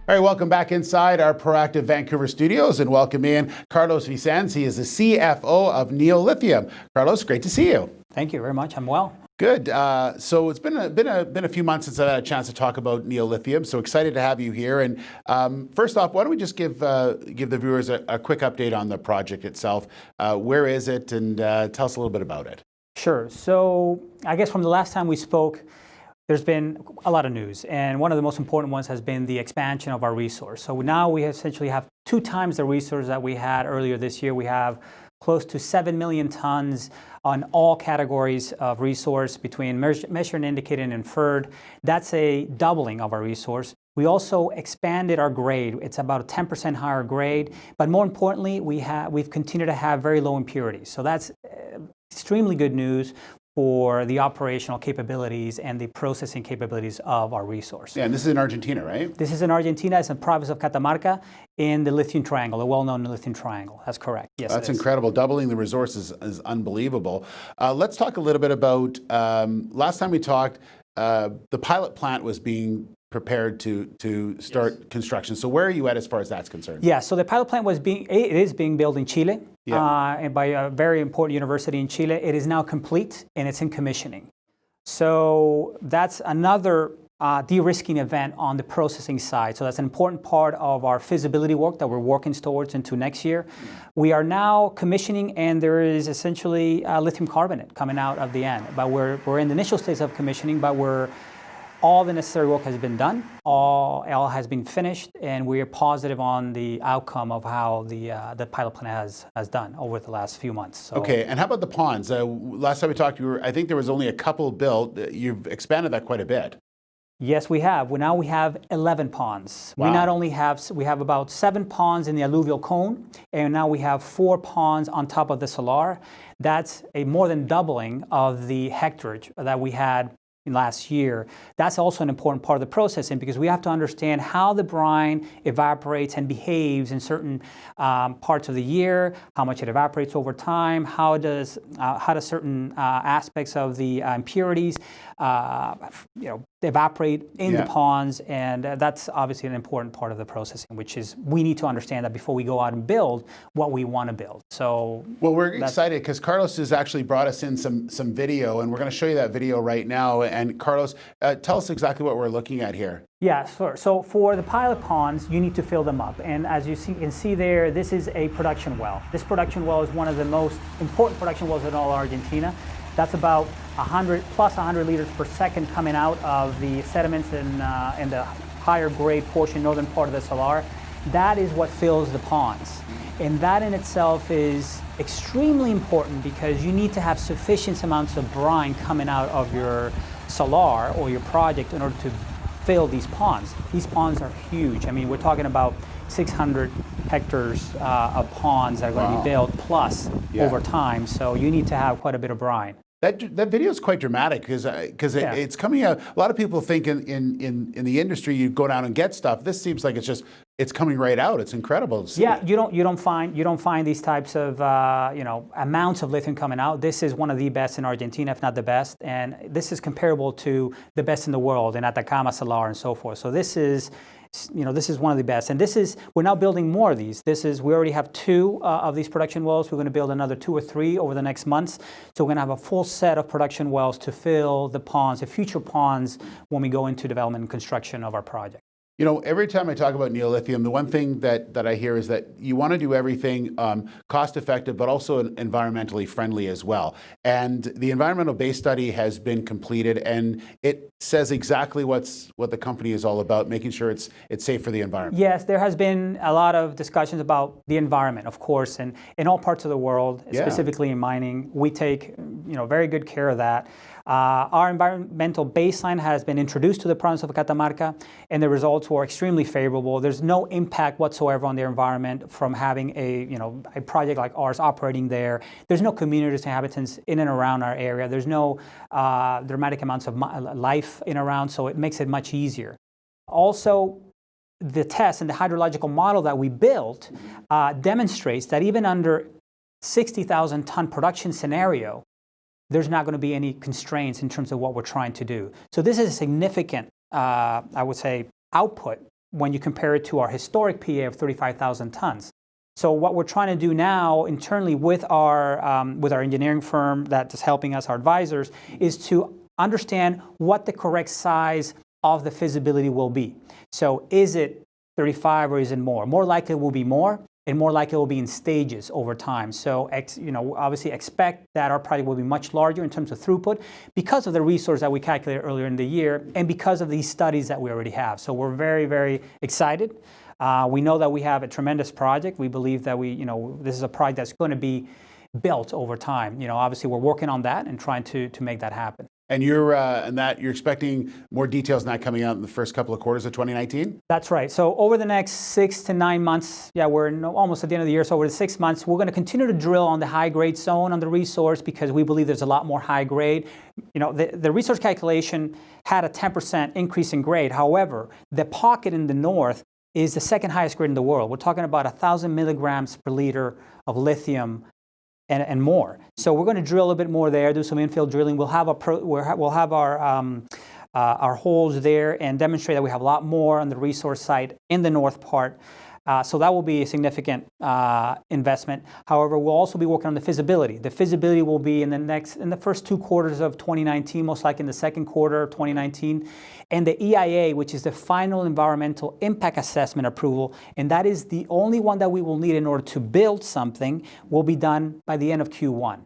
All right, welcome back inside our proactive Vancouver studios and welcome in Carlos Vicens. He is the CFO of Neolithium. Carlos, great to see you. Thank you very much. I'm well. Good. So it's been a few months since I had a chance to talk about Neolithium. So excited to have you here. And first off, why don't we just give the viewers a quick update on the project itself? Where is it, and tell us a little bit about it. Sure. So I guess from the last time we spoke, there's been a lot of news, and one of the most important ones has been the expansion of our resource. So now we essentially have 2 times the resource that we had earlier this year. We have close to 7 million tons on all categories of resource between measured, indicated, and inferred. That's a doubling of our resource. We also expanded our grade. It's about a 10% higher grade, but more importantly, we've continued to have very low impurities. So that's extremely good news for the operational capabilities and the processing capabilities of our resource. Yeah, and this is in Argentina, right? This is in Argentina. It's in the province of Catamarca in the Lithium Triangle, the well-known Lithium Triangle. That's correct. Yes, that's incredible. Doubling the resources is unbelievable. Let's talk a little bit about, last time we talked, the pilot plant was being prepared to start construction. So where are you at as far as that's concerned? Yeah, so the pilot plant is being built in Chile, and by a very important university in Chile. It is now complete and it's in commissioning. So that's another de-risking event on the processing side. So that's an important part of our feasibility work that we're working towards into next year. We are now commissioning, and there is essentially lithium carbonate coming out of the end. But we're in the initial stage of commissioning, but all the necessary work has been done, all has been finished, and we are positive on the outcome of how the pilot plant has done over the last few months. So, okay, and how about the ponds? Last time we talked, I think there was only a couple built. You've expanded that quite a bit. Yes, we have. Now we have 11 ponds. Wow. We have about 7 ponds in the alluvial cone, and now we have 4 ponds on top of the salar. That's a more than doubling of the hectarage that we had last year. That's also an important part of the processing, because we have to understand how the brine evaporates and behaves in certain parts of the year, how much it evaporates over time, how does certain aspects of the impurities evaporate in the ponds, and that's obviously an important part of the processing, which is we need to understand that before we go out and build what we want to build. So, well, we're excited because Carlos has actually brought us in some video, and we're going to show you that video right now. And Carlos, tell us exactly what we're looking at here. Yeah, sure. So for the pilot ponds, you need to fill them up. And as you can see there, this is a production well. This production well is one of the most important production wells in all Argentina. That's about 100 liters per second coming out of the sediments in the higher grade portion, northern part of the salar. That is what fills the ponds. And that in itself is extremely important, because you need to have sufficient amounts of brine coming out of your salar or your project in order to fill these ponds. These ponds are huge. I mean, we're talking about 600 hectares of ponds that are going to be built plus over time. So you need to have quite a bit of brine. That video is quite dramatic because it's coming out. A lot of people think in the industry you go down and get stuff. This seems like it's coming right out. It's incredible to see. Yeah, you don't find these types of amounts of lithium coming out. This is one of the best in Argentina, if not the best, and this is comparable to the best in the world in Atacama Salar and so forth. So this is one of the best, and we're now building more of these. We already have 2 of these production wells. We're going to build another 2 or 3 over the next months. So we're going to have a full set of production wells to fill the ponds, the future ponds, when we go into development and construction of our project. You know, every time I talk about Neolithium, the one thing that I hear is that you want to do everything cost effective, but also environmentally friendly as well. And the environmental base study has been completed, and it says exactly what the company is all about, making sure it's safe for the environment. Yes, there has been a lot of discussions about the environment, of course, and in all parts of the world, specifically in mining, we take very good care of that. Our environmental baseline has been introduced to the province of Catamarca, and the results were extremely favorable. There's no impact whatsoever on the environment from having a project like ours operating there. There's no communities and inhabitants in and around our area. There's no dramatic amounts of life in around, so it makes it much easier. Also, the test and the hydrological model that we built demonstrates that even under 60,000 ton production scenario, there's not going to be any constraints in terms of what we're trying to do. So this is a significant, I would say, output when you compare it to our historic PA of 35,000 tons. So what we're trying to do now internally with our engineering firm that is helping us, our advisors, is to understand what the correct size of the feasibility will be. So is it 35 or is it more? More likely it will be more, and more likely it will be in stages over time. So obviously expect that our project will be much larger in terms of throughput because of the resource that we calculated earlier in the year and because of these studies that we already have. So we're very, very excited. We know that we have a tremendous project. We believe that this is a project that's going to be built over time. Obviously we're working on that and trying to make that happen. And you're expecting more details not coming out in the first couple of quarters of 2019? That's right. So over the next 6 to 9 months, we're almost at the end of the year, so over the 6 months, we're going to continue to drill on the high-grade zone on the resource because we believe there's a lot more high grade. The resource calculation had a 10% increase in grade. However, the pocket in the north is the second highest grade in the world. We're talking about 1,000 milligrams per liter of lithium and more. So we're going to drill a bit more there, do some infill drilling. We'll have our holes there and demonstrate that we have a lot more on the resource side in the north part. So that will be a significant investment. However, we'll also be working on the feasibility. The feasibility will be in the first 2 quarters of 2019, most likely in the second quarter of 2019. And the EIA, which is the final environmental impact assessment approval, and that is the only one that we will need in order to build something, will be done by the end of Q1.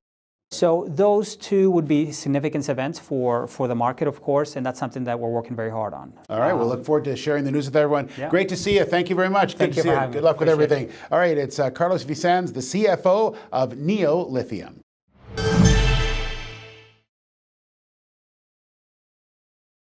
So those two would be significant events for the market, of course, and that's something that we're working very hard on. All right, we'll look forward to sharing the news with everyone. Yeah. Great to see you. Thank you very much. Good to see you. Good luck with everything. All right, it's Carlos Vicens, the CFO of Neolithium.